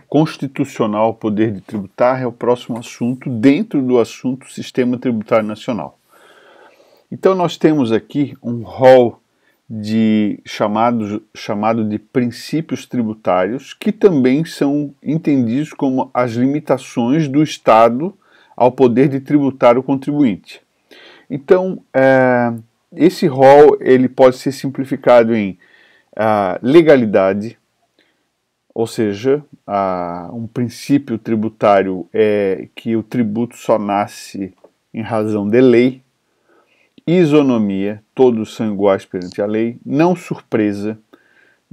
constitucional ao poder de tributar é o próximo assunto dentro do assunto Sistema Tributário Nacional. Então nós temos aqui um rol chamado de princípios tributários, que também são entendidos como as limitações do Estado ao poder de tributar o contribuinte. Então, esse rol ele pode ser simplificado em legalidade, ou seja, um princípio tributário é que o tributo só nasce em razão de lei. Isonomia, todos são iguais perante a lei. Não surpresa,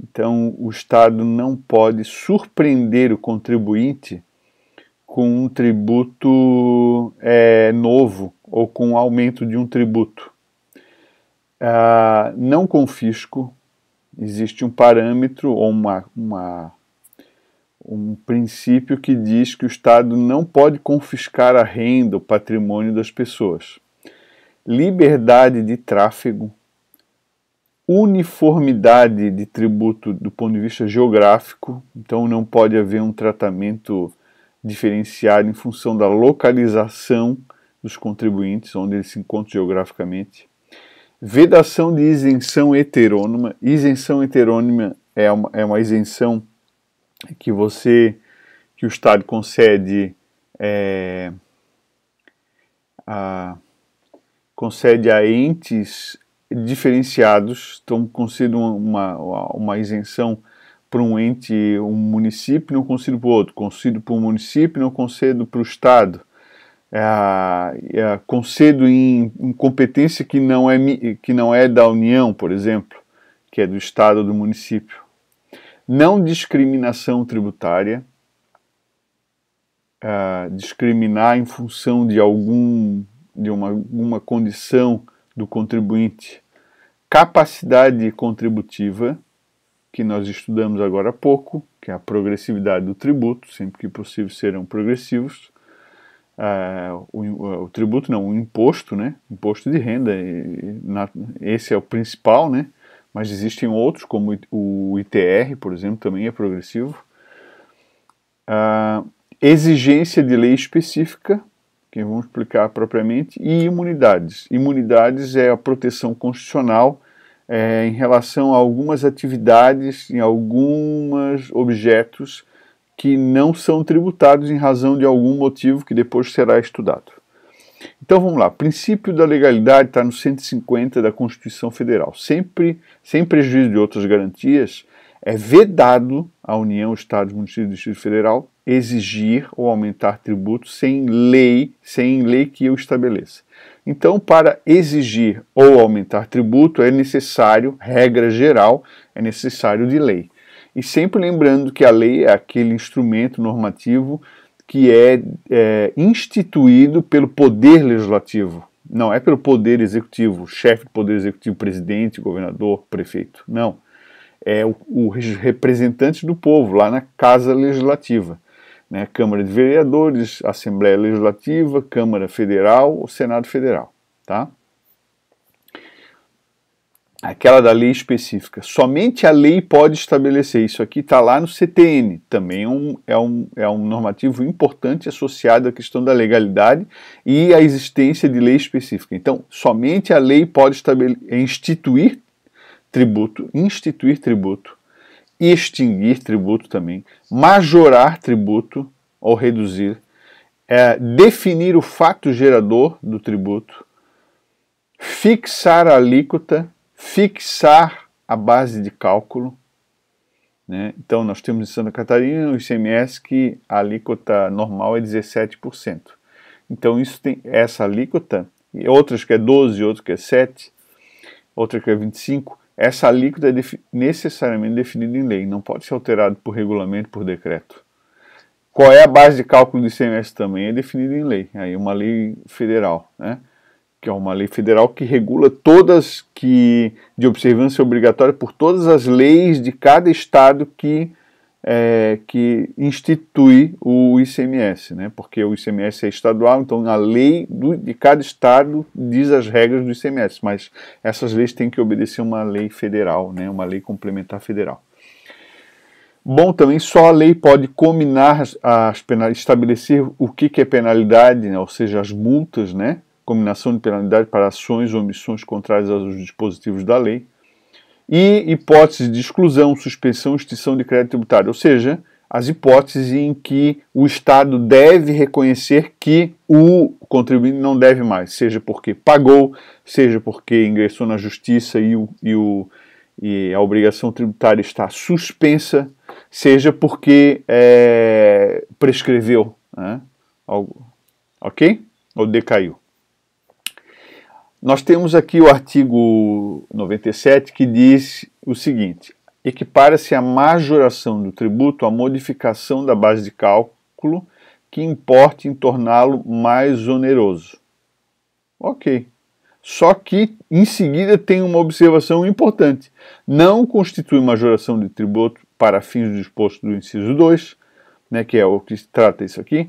então o Estado não pode surpreender o contribuinte com um tributo novo ou com o aumento de um tributo. Não confisco, existe um parâmetro ou um princípio que diz que o Estado não pode confiscar a renda, o patrimônio das pessoas. Liberdade de tráfego, uniformidade de tributo do ponto de vista geográfico, então não pode haver um tratamento diferenciado em função da localização dos contribuintes, onde eles se encontram geograficamente. Vedação de isenção heterônima. Isenção heterônima é uma isenção que o Estado concede a entes diferenciados. Então, concedo uma isenção para um ente, um município, não concedo para o outro. Concedo para o município, não concedo para o Estado. Concedo em competência que não é da União, por exemplo, que é do Estado ou do município. Não discriminação tributária. Discriminar em função de uma condição do contribuinte. Capacidade contributiva, que nós estudamos agora há pouco, que é a progressividade do tributo, sempre que possível serão progressivos. O tributo não, o imposto, né? Imposto de renda, esse é o principal, né? Mas existem outros, como o ITR, por exemplo, também é progressivo. Exigência de lei específica, que vamos explicar propriamente, e imunidades. Imunidades é a proteção constitucional em relação a algumas atividades, em alguns objetos que não são tributados em razão de algum motivo que depois será estudado. Então vamos lá, princípio da legalidade está no 150 da Constituição Federal. Sempre, sem prejuízo de outras garantias, é vedado à União, Estados, Municípios e Distrito Federal exigir ou aumentar tributos sem lei que o estabeleça. Então, para exigir ou aumentar tributo é necessário, regra geral, é necessário de lei. E sempre lembrando que a lei é aquele instrumento normativo que é instituído pelo Poder Legislativo. Não é pelo Poder Executivo, chefe do Poder Executivo, presidente, governador, prefeito. Não. É os representantes do povo, lá na Casa Legislativa. Né? Câmara de Vereadores, Assembleia Legislativa, Câmara Federal, o Senado Federal. Tá? Aquela da lei específica. Somente a lei pode estabelecer. Isso aqui está lá no CTN. Também é um normativo importante associado à questão da legalidade e à existência de lei específica. Então, somente a lei pode instituir tributo, extinguir tributo também, majorar tributo ou reduzir, definir o fato gerador do tributo, fixar a alíquota, fixar a base de cálculo. Né? Então nós temos em Santa Catarina o ICMS que a alíquota normal é 17%. Então isso tem essa alíquota, e outras que é 12%, outras que é 7%, outra que é 25%. Essa alíquota é necessariamente definida em lei, não pode ser alterado por regulamento, por decreto. Qual é a base de cálculo do ICMS também? É definida em lei, aí uma lei federal, né? Que é uma lei federal que regula de observância obrigatória por todas as leis de cada estado que institui o ICMS, né? Porque o ICMS é estadual, então a lei de cada estado diz as regras do ICMS, mas essas leis têm que obedecer uma lei federal, né? Uma lei complementar federal. Bom, também só a lei pode combinar estabelecer o que é penalidade, né? Ou seja, as multas, né? Combinação de penalidade para ações ou omissões contrárias aos dispositivos da lei. E hipóteses de exclusão, suspensão, extinção de crédito tributário, ou seja, as hipóteses em que o Estado deve reconhecer que o contribuinte não deve mais, seja porque pagou, seja porque ingressou na justiça e a obrigação tributária está suspensa, seja porque prescreveu, né? Ok? Ou decaiu. Nós temos aqui o artigo 97 que diz o seguinte: equipara-se a majoração do tributo à modificação da base de cálculo que importe em torná-lo mais oneroso. Ok. Só que, em seguida, tem uma observação importante. Não constitui majoração de tributo para fins do disposto do inciso 2, né, que é o que trata isso aqui,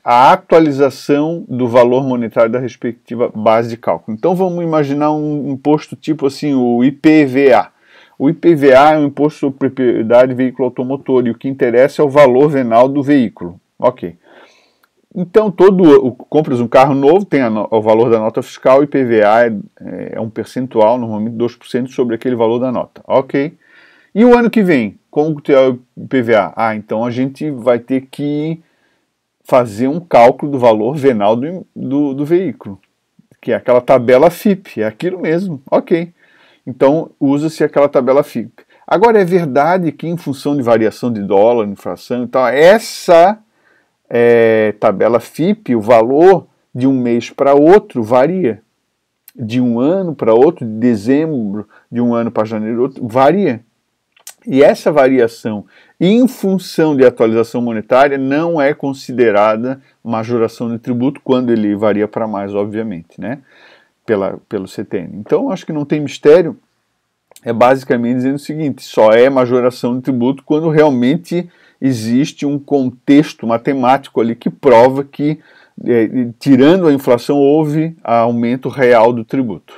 a atualização do valor monetário da respectiva base de cálculo. Então, vamos imaginar um imposto tipo assim, o IPVA. O IPVA é um imposto sobre propriedade de veículo automotor e o que interessa é o valor venal do veículo. Ok. Então, compras um carro novo, tem o valor da nota fiscal, o IPVA é um percentual, normalmente 2% sobre aquele valor da nota. Ok. E o ano que vem, como que é o IPVA? Então a gente vai ter que fazer um cálculo do valor venal do veículo, que é aquela tabela FIP, é aquilo mesmo. Ok. Então usa-se aquela tabela FIP. Agora, é verdade que em função de variação de dólar, inflação e tal, essa tabela FIP, o valor de um mês para outro varia. De um ano para outro, de dezembro de um ano para janeiro, outro, varia. E essa variação em função de atualização monetária não é considerada majoração de tributo quando ele varia para mais, obviamente, né? Pelo CTN. Então, acho que não tem mistério. É basicamente dizendo o seguinte: só é majoração de tributo quando realmente existe um contexto matemático ali que prova que, tirando a inflação, houve aumento real do tributo.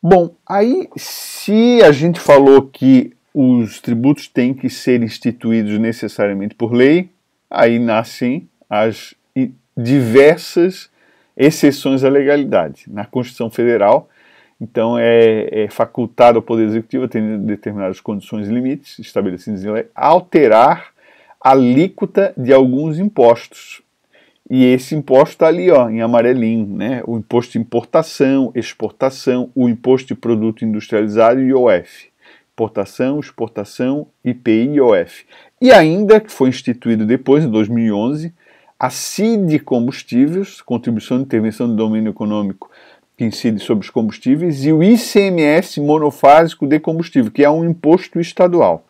Bom, aí se a gente falou que os tributos têm que ser instituídos necessariamente por lei, aí nascem as diversas exceções à legalidade. Na Constituição Federal, então, é facultado ao Poder Executivo, tendo determinadas condições e limites estabelecidos em lei, alterar a alíquota de alguns impostos. E esse imposto está ali, ó, em amarelinho, né? O imposto de importação, exportação, o imposto de produto industrializado e IOF. Importação, exportação, IPI e IOF. E ainda, que foi instituído depois, em 2011, a CID Combustíveis, Contribuição de Intervenção do Domínio Econômico, que incide sobre os combustíveis, e o ICMS monofásico de combustível, que é um imposto estadual.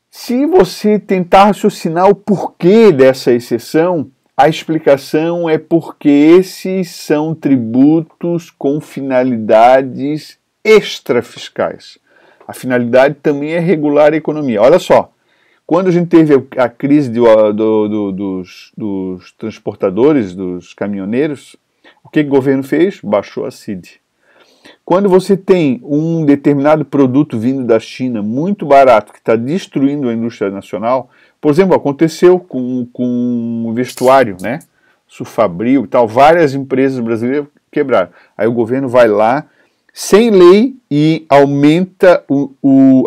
Se você tentar raciocinar o porquê dessa exceção, a explicação é porque esses são tributos com finalidades extrafiscais. A finalidade também é regular a economia. Olha só, quando a gente teve a crise dos transportadores, dos caminhoneiros, o que o governo fez? Baixou a CID. Quando você tem um determinado produto vindo da China muito barato, que está destruindo a indústria nacional, por exemplo, aconteceu com o vestuário, né? Sufabril e tal, várias empresas brasileiras quebraram. Aí o governo vai lá, sem lei, e aumenta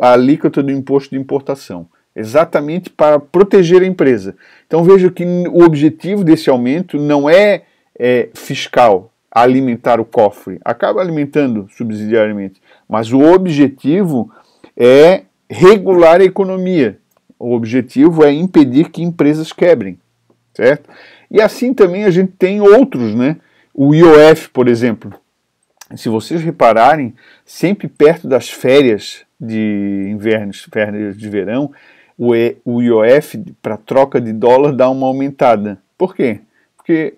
a alíquota do imposto de importação, exatamente para proteger a empresa. Então veja que o objetivo desse aumento não é fiscal, alimentar o cofre, acaba alimentando subsidiariamente, mas o objetivo é regular a economia, o objetivo é impedir que empresas quebrem, certo? E assim também a gente tem outros, né? O IOF, por exemplo, se vocês repararem, sempre perto das férias de inverno, férias de verão, o IOF para troca de dólar dá uma aumentada. Por quê? Porque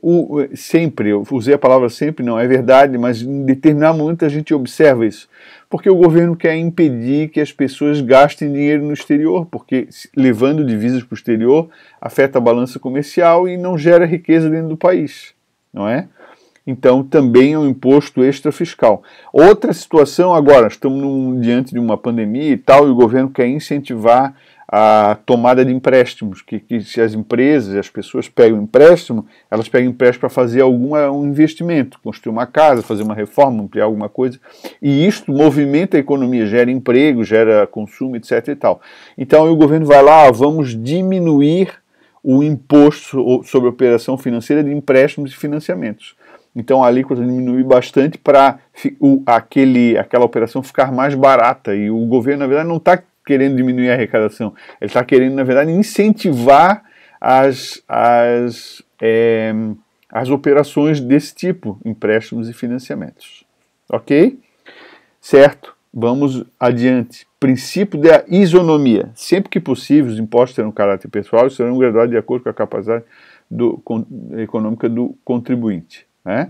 sempre, eu usei a palavra sempre, não é verdade, mas em determinado momento a gente observa isso. Porque o governo quer impedir que as pessoas gastem dinheiro no exterior, porque levando divisas para o exterior afeta a balança comercial e não gera riqueza dentro do país, não é? então também é um imposto extrafiscal. Outra situação agora, estamos diante de uma pandemia e tal, e o governo quer incentivar a tomada de empréstimos, que se as empresas, as pessoas pegam empréstimo, elas pegam empréstimo para fazer um investimento, construir uma casa, fazer uma reforma, ampliar alguma coisa, e isto movimenta a economia, gera emprego, gera consumo, etc. e tal. Então o governo vai lá, vamos diminuir o imposto sobre a operação financeira de empréstimos e financiamentos. Então a alíquota diminui bastante para aquela operação ficar mais barata, e o governo, na verdade, não está querendo diminuir a arrecadação, ele está querendo, na verdade, incentivar as operações desse tipo, empréstimos e financiamentos. Ok? Certo? Vamos adiante. Princípio da isonomia. Sempre que possível, os impostos terão caráter pessoal e serão graduados de acordo com a capacidade econômica do contribuinte. Né?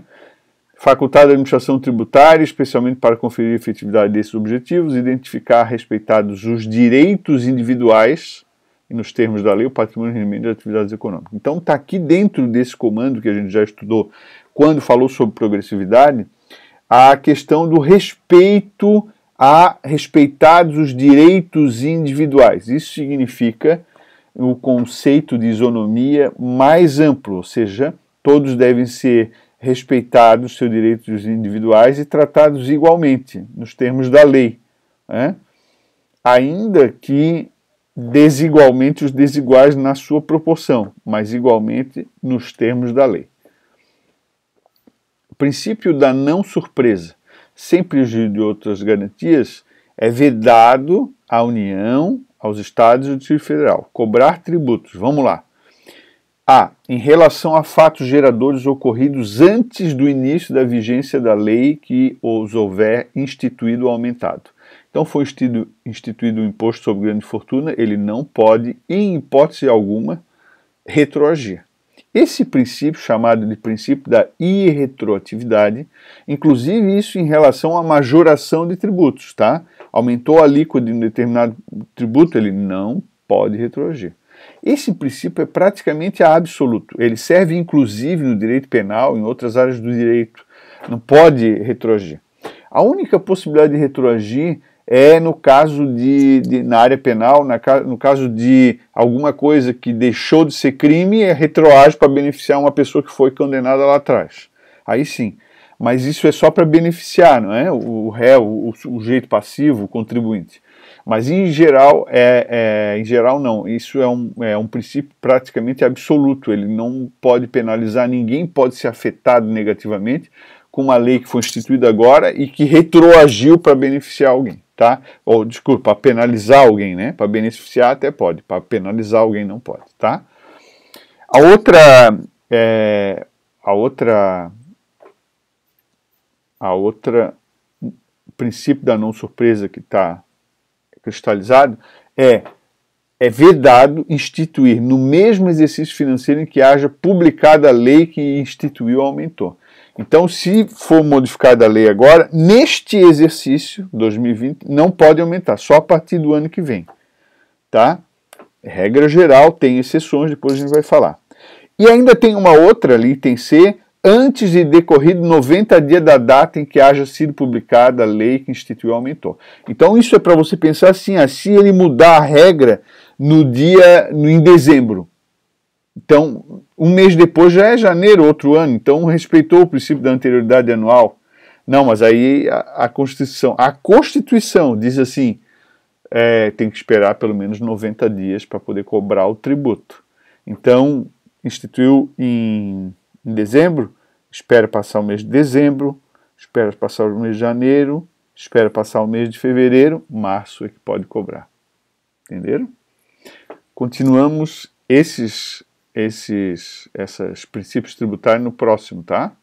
Facultado à administração tributária, especialmente para conferir a efetividade desses objetivos, identificar respeitados os direitos individuais, e nos termos da lei, o patrimônio e rendimento de atividades econômicas. Então está aqui dentro desse comando que a gente já estudou quando falou sobre progressividade, a questão do respeito a respeitados os direitos individuais. Isso significa o conceito de isonomia mais amplo, ou seja, todos devem ser respeitados seus direitos individuais e tratados igualmente, nos termos da lei, né? Ainda que desigualmente os desiguais na sua proporção, mas igualmente nos termos da lei. O princípio da não surpresa, sem prejuízo de outras garantias, é vedado à União, aos Estados e ao Distrito Federal. Cobrar tributos, vamos lá. A. Em relação a fatos geradores ocorridos antes do início da vigência da lei que os houver instituído ou aumentado. Então foi instituído o imposto sobre grande fortuna, ele não pode, em hipótese alguma, retroagir. Esse princípio, chamado de princípio da irretroatividade, inclusive isso em relação à majoração de tributos, tá? Aumentou a alíquota de um determinado tributo, ele não pode retroagir. Esse princípio é praticamente absoluto. Ele serve inclusive no direito penal, em outras áreas do direito. Não pode retroagir. A única possibilidade de retroagir é no caso na área penal, no caso de alguma coisa que deixou de ser crime, é retroage para beneficiar uma pessoa que foi condenada lá atrás. Aí sim. Mas isso é só para beneficiar, não é? O réu, o sujeito passivo, o contribuinte. Mas em geral, não. Isso é um princípio praticamente absoluto. Ele não pode penalizar ninguém, pode ser afetado negativamente com uma lei que foi instituída agora e que retroagiu para beneficiar alguém, tá? Ou, desculpa, para penalizar alguém, né? Para beneficiar até pode, para penalizar alguém não pode, tá? A outra princípio da não surpresa que está cristalizado é vedado instituir no mesmo exercício financeiro em que haja publicada a lei que instituiu ou aumentou. Então, se for modificada a lei agora, neste exercício, 2020, não pode aumentar, só a partir do ano que vem. Tá? Regra geral, tem exceções, depois a gente vai falar. E ainda tem uma outra ali, item C, antes de decorrido 90 dias da data em que haja sido publicada a lei que instituiu ou aumentou. Então, isso é para você pensar assim, se ele mudar a regra em dezembro. Então, um mês depois já é janeiro, outro ano, então respeitou o princípio da anterioridade anual. Não, mas aí a Constituição diz assim, tem que esperar pelo menos 90 dias para poder cobrar o tributo. Então, instituiu em dezembro, espera passar o mês de dezembro, espera passar o mês de janeiro, espera passar o mês de fevereiro, março é que pode cobrar. Entenderam? Continuamos esses princípios tributários no próximo, tá?